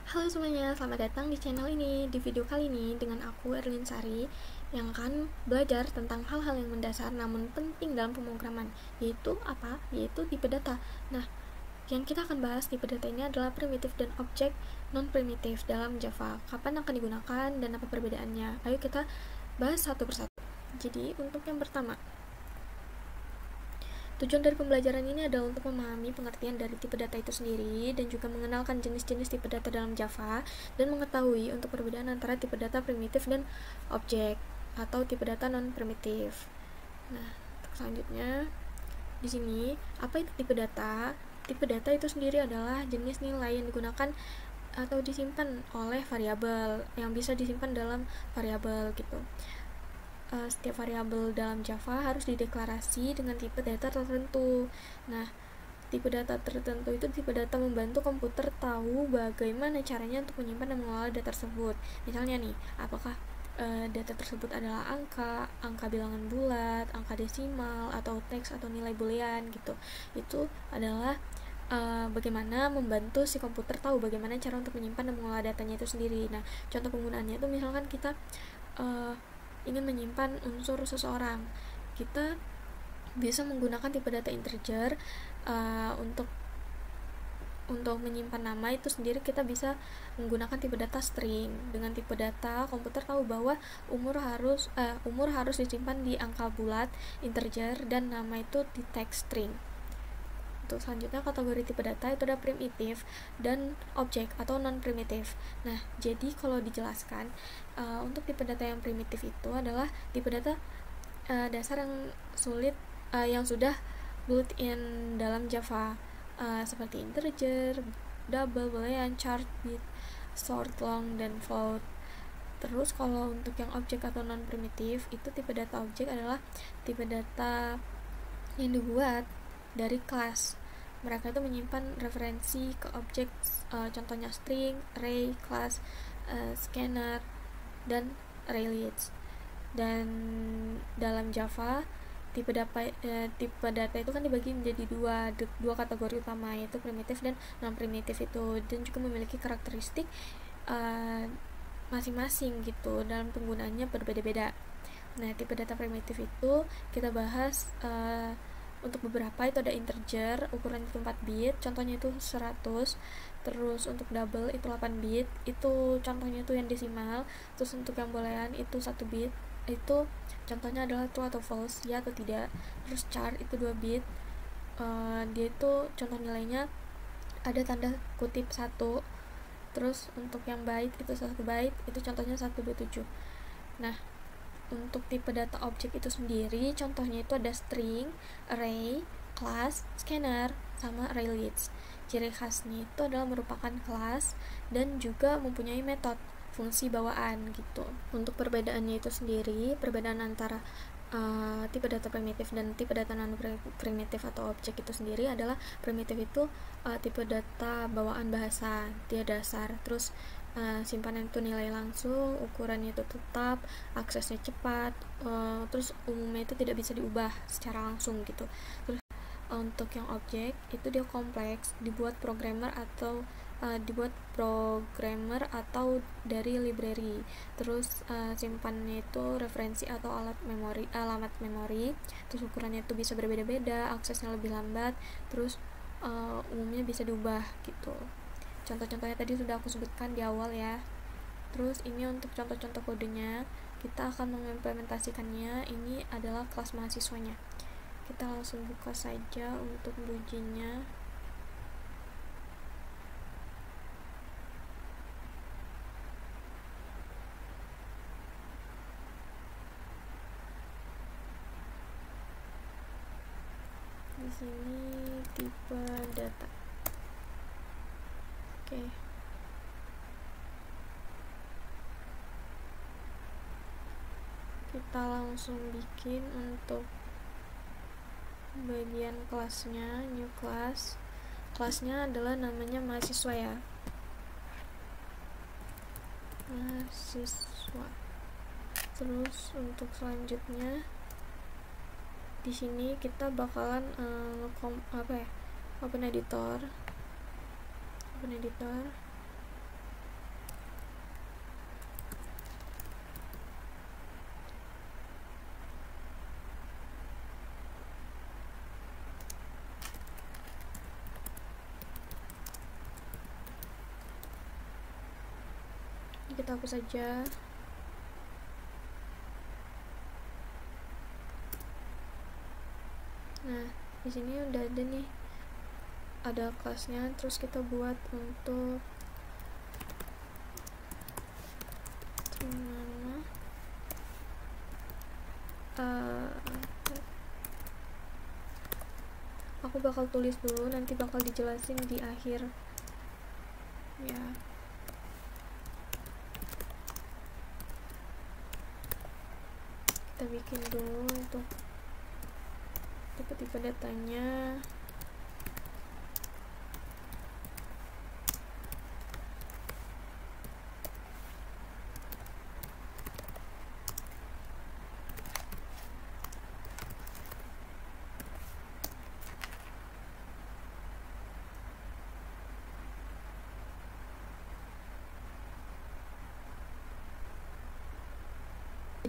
Halo semuanya, selamat datang di channel ini. Di video kali ini dengan aku Erlin Sari yang akan belajar tentang hal-hal yang mendasar namun penting dalam pemrograman, yaitu apa? Yaitu tipe data. Nah, yang kita akan bahas tipe data ini adalah primitif dan objek non-primitif dalam Java. Kapan akan digunakan dan apa perbedaannya? Ayo kita bahas satu persatu. Jadi, untuk yang pertama, tujuan dari pembelajaran ini adalah untuk memahami pengertian dari tipe data itu sendiri dan juga mengenalkan jenis-jenis tipe data dalam Java dan mengetahui untuk perbedaan antara tipe data primitif dan objek atau tipe data non-primitif. Nah, untuk selanjutnya di sini apa itu tipe data? Tipe data itu sendiri adalah jenis nilai yang digunakan atau disimpan oleh variabel yang bisa disimpan dalam variabel gitu. Setiap variabel dalam Java harus dideklarasi dengan tipe data tertentu. Nah, tipe data tertentu itu tipe data membantu komputer tahu bagaimana caranya untuk menyimpan dan mengelola data tersebut. Misalnya nih, apakah data tersebut adalah angka bilangan bulat, angka desimal, atau teks atau nilai boolean gitu. Itu adalah bagaimana membantu si komputer tahu bagaimana cara untuk menyimpan dan mengelola datanya itu sendiri. Nah, contoh penggunaannya itu misalkan kita ingin menyimpan unsur seseorang, kita bisa menggunakan tipe data integer. Untuk menyimpan nama itu sendiri kita bisa menggunakan tipe data string. Dengan tipe data komputer tahu bahwa umur harus disimpan di angka bulat integer dan nama itu di teks string. Untuk selanjutnya kategori tipe data itu ada primitif dan objek atau non primitif. Nah, jadi kalau dijelaskan untuk tipe data yang primitif itu adalah tipe data dasar yang sulit yang sudah built-in dalam Java, seperti integer, double, boolean, chart, bit, sort, long, dan float. Terus kalau untuk yang objek atau non primitif itu tipe data objek adalah tipe data yang dibuat dari kelas. Mereka itu menyimpan referensi ke objek, contohnya string, array, class, scanner, dan array list. Dan dalam Java tipe data itu kan dibagi menjadi dua kategori utama, yaitu primitif dan non primitif itu, dan juga memiliki karakteristik masing-masing gitu, dalam penggunaannya berbeda-beda. Nah, tipe data primitif itu kita bahas untuk beberapa itu ada integer, ukuran itu 4 bit, contohnya itu 100. Terus untuk double itu 8 bit, itu contohnya itu yang desimal. Terus untuk yang boolean itu 1 bit, itu contohnya adalah true atau false, ya atau tidak. Terus char itu 2 bit, dia itu contoh nilainya ada tanda kutip 1. Terus untuk yang byte itu 1 byte, itu contohnya 127. Nah, untuk tipe data objek itu sendiri contohnya itu ada string, array, class, scanner, sama array list. Ciri khasnya itu adalah merupakan kelas dan juga mempunyai metode fungsi bawaan gitu. Untuk perbedaannya itu sendiri, perbedaan antara tipe data primitif dan tipe data non primitif atau objek itu sendiri adalah primitif itu tipe data bawaan bahasa, dia dasar. Terus simpanan itu nilai langsung, ukurannya itu tetap, aksesnya cepat, terus umumnya itu tidak bisa diubah secara langsung gitu. Terus untuk yang objek itu dia kompleks, dibuat programmer atau dari library. Terus simpannya itu referensi atau alamat memori. Terus ukurannya itu bisa berbeda-beda, aksesnya lebih lambat, terus umumnya bisa diubah gitu. Contoh-contohnya tadi sudah aku sebutkan di awal ya. Terus ini untuk contoh-contoh kodenya, kita akan mengimplementasikannya. Ini adalah kelas mahasiswanya. Kita langsung buka saja untuk ujinya. Di sini tipe data. Oke. Kita langsung bikin untuk bagian kelasnya, new class. Kelasnya adalah namanya mahasiswa ya. Mahasiswa. Terus untuk selanjutnya di sini kita bakalan open editor. Ini kita hapus saja. Nah, di sini udah ada nih, ada kelasnya. Terus kita buat untuk mana aku bakal tulis dulu, nanti bakal dijelasin di akhir ya. Kita bikin dulu untuk tipe-tipe datanya.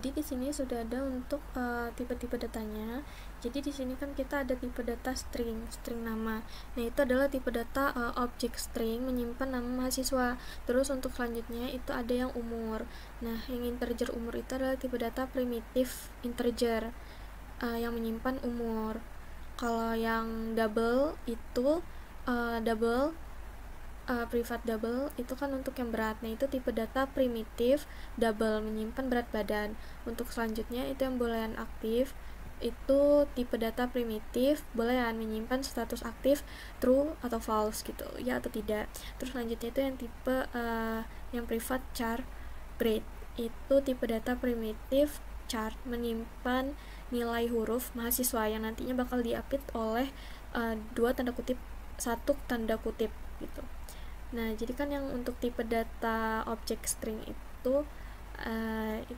Jadi di sini sudah ada untuk tipe-tipe datanya. Jadi di sini kan kita ada tipe data string nama. Nah, itu adalah tipe data object string menyimpan nama mahasiswa. Terus untuk selanjutnya itu ada yang umur. Nah, yang integer umur itu adalah tipe data primitif integer yang menyimpan umur. Kalau yang double itu private double itu kan untuk yang berat. Nah, itu tipe data primitif double menyimpan berat badan. Untuk selanjutnya itu yang boolean aktif, itu tipe data primitif boolean menyimpan status aktif true atau false gitu ya atau tidak. Terus selanjutnya itu yang tipe yang private char grade, itu tipe data primitif char menyimpan nilai huruf mahasiswa yang nantinya bakal diapit oleh satu tanda kutip gitu. Nah, jadi kan yang untuk tipe data object string itu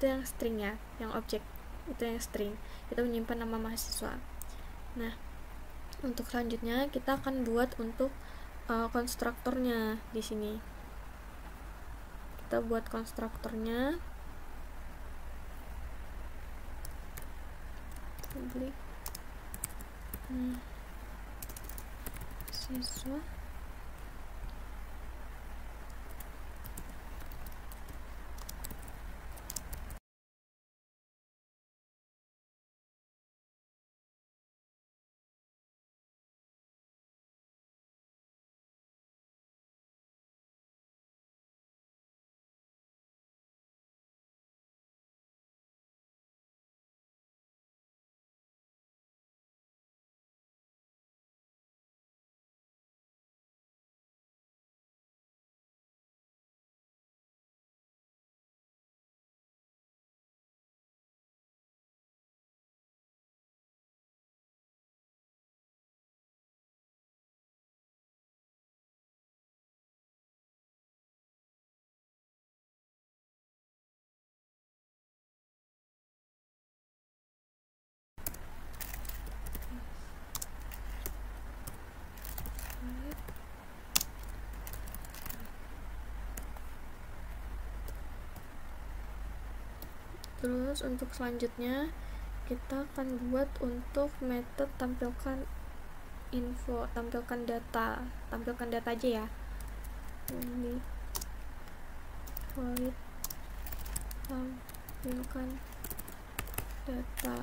yang string ya, yang object itu yang string, kita menyimpan nama mahasiswa. Nah, untuk selanjutnya kita akan buat untuk konstruktornya di sini. Kita buat konstruktornya. Public mahasiswa. Terus untuk selanjutnya kita akan buat untuk metode tampilkan info, tampilkan data aja ya. Ini void tampilkan data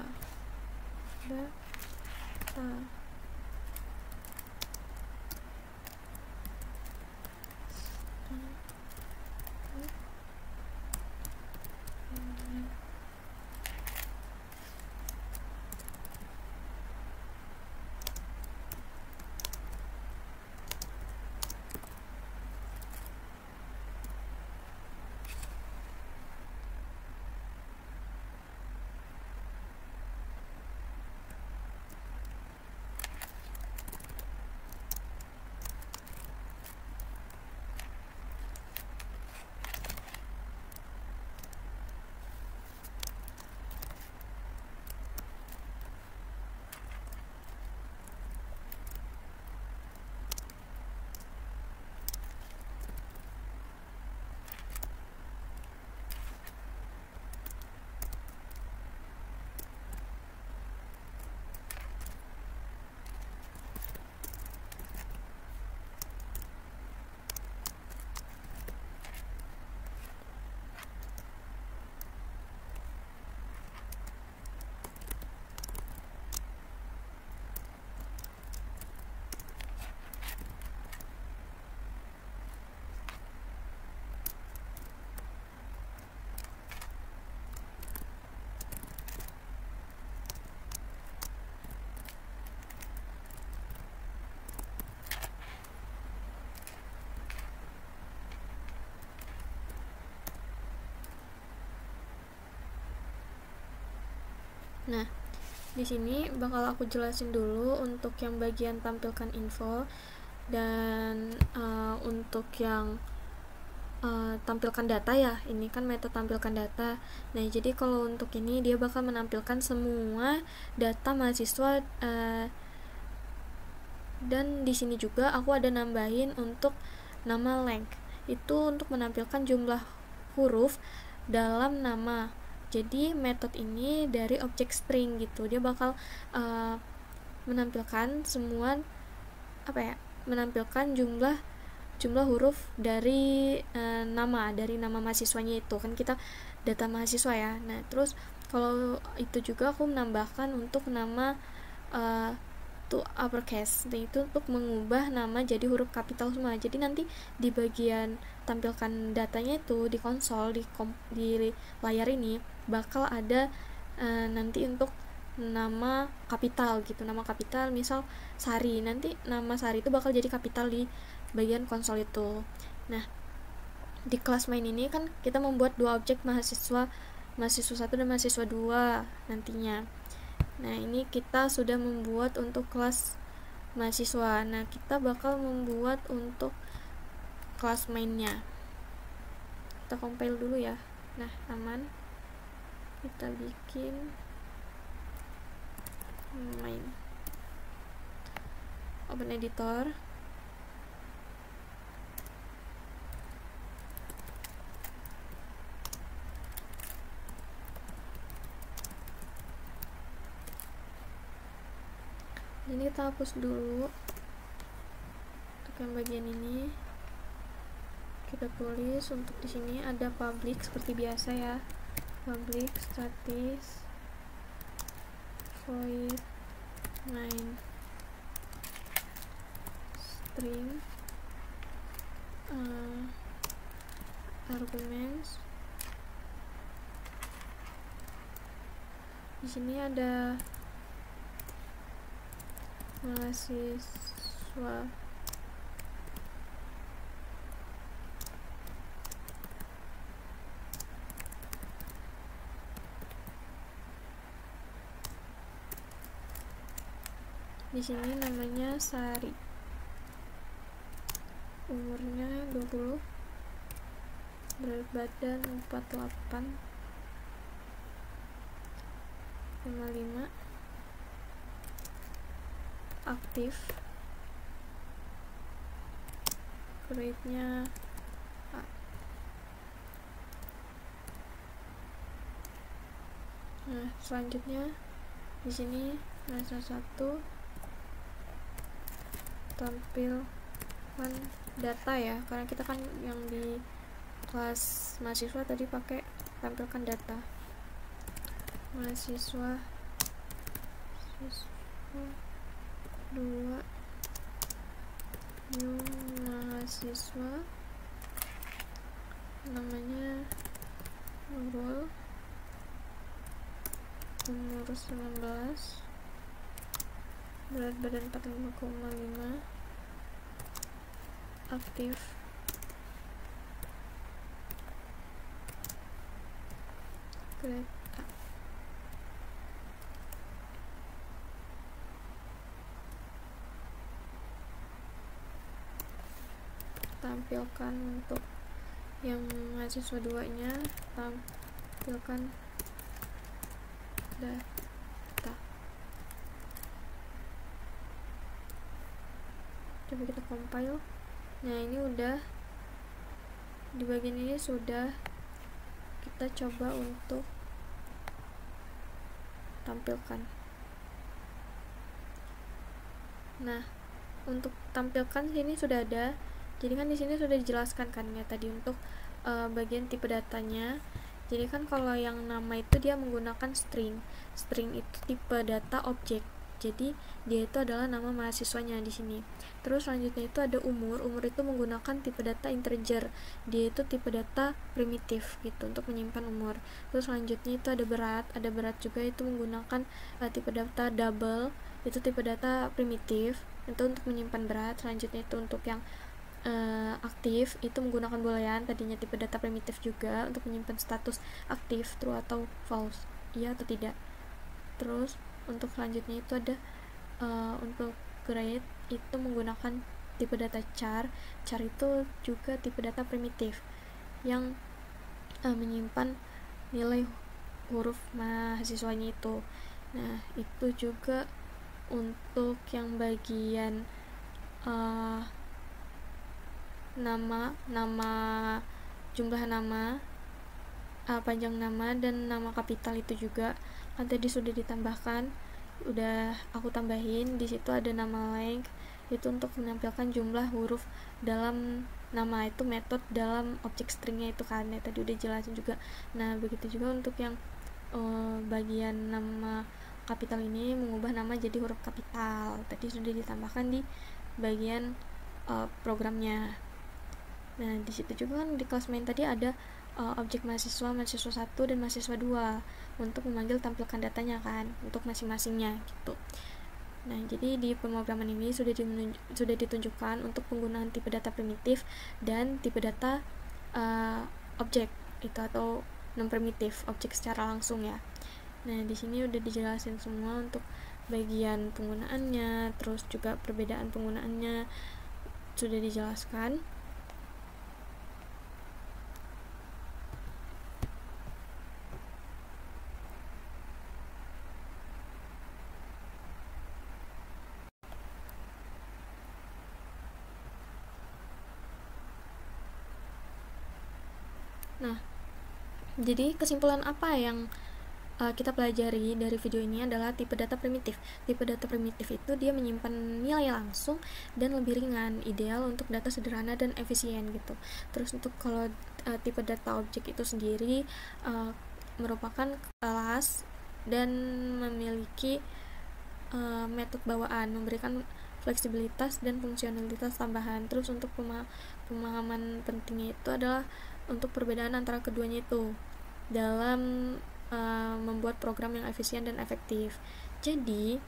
Nah, di sini bakal aku jelasin dulu untuk yang bagian tampilkan info dan untuk yang tampilkan data ya. Ini kan metode tampilkan data. Nah, jadi kalau untuk ini dia bakal menampilkan semua data mahasiswa, dan di sini juga aku ada nambahin untuk nama length. Itu untuk menampilkan jumlah huruf dalam nama. Jadi metode ini dari objek string gitu. Dia bakal menampilkan semua menampilkan jumlah huruf dari dari nama mahasiswanya. Itu kan kita data mahasiswa ya. Nah, terus kalau itu juga aku menambahkan untuk nama to uppercase. Nah, itu untuk mengubah nama jadi huruf kapital semua. Jadi nanti di bagian tampilkan datanya itu di konsol, di layar ini bakal ada nanti untuk nama kapital gitu. Nama kapital misal Sari. Nanti nama Sari itu bakal jadi kapital di bagian konsol itu. Nah, di kelas main ini kan kita membuat dua objek mahasiswa 1 dan mahasiswa 2 nantinya. Nah, ini kita sudah membuat untuk kelas mahasiswa. Nah, kita bakal membuat untuk kelas mainnya. Kita compile dulu ya. Nah, aman. Kita bikin main. Open editor. Ini kita hapus dulu untuk yang bagian ini. Kita tulis untuk di sini ada public seperti biasa ya. Public statis void main string arguments. Di sini ada mahasiswa di sini namanya Sari, umurnya 20, berat badan 48, 55, aktif, grade-nya A. Nah, selanjutnya di sini masa 1 tampilkan data ya, karena kita kan yang di kelas mahasiswa tadi pakai tampilkan data. Mahasiswa 2 new mahasiswa, namanya Nurul, umur 19, berat badan 45,5, aktif, grade A. Tampilkan untuk yang mahasiswa 2 nya, tampilkan data. Coba kita compile. Nah, ini udah di bagian ini sudah. Kita coba untuk tampilkan. Nah, untuk tampilkan sini sudah ada. Jadi kan di sini sudah dijelaskan kan ya tadi untuk bagian tipe datanya. Jadi kan kalau yang nama itu dia menggunakan string. String itu tipe data objek. Jadi dia itu adalah nama mahasiswanya di sini. Terus selanjutnya itu ada umur. Umur itu menggunakan tipe data integer. Dia itu tipe data primitif gitu untuk menyimpan umur. Terus selanjutnya itu ada berat. Ada berat juga itu menggunakan tipe data double. Itu tipe data primitif itu untuk menyimpan berat. Selanjutnya itu untuk yang aktif itu menggunakan boolean, tadinya tipe data primitif juga untuk menyimpan status aktif, true atau false, iya atau tidak. Terus untuk selanjutnya itu ada untuk grade itu menggunakan tipe data char. Char itu juga tipe data primitif yang menyimpan nilai huruf mahasiswanya itu. Nah, itu juga untuk yang bagian nama jumlah nama, panjang nama dan nama kapital itu juga kan tadi sudah ditambahkan, udah aku tambahin. Di situ ada nama length, itu untuk menampilkan jumlah huruf dalam nama, itu metode dalam objek stringnya itu kan ya, tadi udah jelasin juga. Nah, begitu juga untuk yang bagian nama kapital ini, mengubah nama jadi huruf kapital, tadi sudah ditambahkan di bagian programnya. Nah, di situ juga kan di kelas main tadi ada objek mahasiswa 1 dan mahasiswa 2 untuk memanggil tampilkan datanya kan untuk masing-masingnya gitu. Nah, jadi di pemrograman ini sudah ditunjukkan untuk penggunaan tipe data primitif dan tipe data objek itu atau non primitif, objek secara langsung ya. Nah, di sini udah dijelasin semua untuk bagian penggunaannya, terus juga perbedaan penggunaannya sudah dijelaskan. Nah, jadi kesimpulan apa yang kita pelajari dari video ini adalah tipe data primitif. Tipe data primitif itu dia menyimpan nilai langsung dan lebih ringan, ideal untuk data sederhana dan efisien gitu. Terus untuk kalau tipe data objek itu sendiri merupakan kelas dan memiliki metode bawaan, memberikan fleksibilitas dan fungsionalitas tambahan. Terus untuk pemahaman pentingnya itu adalah untuk perbedaan antara keduanya itu dalam membuat program yang efisien dan efektif. Jadi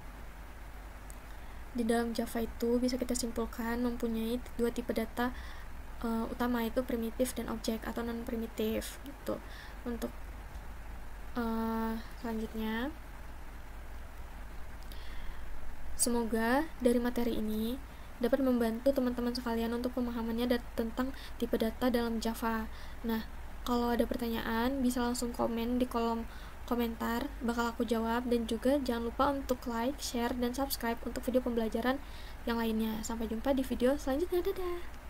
di dalam Java itu bisa kita simpulkan mempunyai 2 tipe data utama, itu primitif dan objek atau non primitif gitu. Untuk selanjutnya, semoga dari materi ini dapat membantu teman-teman sekalian untuk pemahamannya tentang tipe data dalam Java. Nah, kalau ada pertanyaan bisa langsung komen di kolom komentar, bakal aku jawab. Dan juga jangan lupa untuk like, share, dan subscribe untuk video pembelajaran yang lainnya. Sampai jumpa di video selanjutnya, dadah!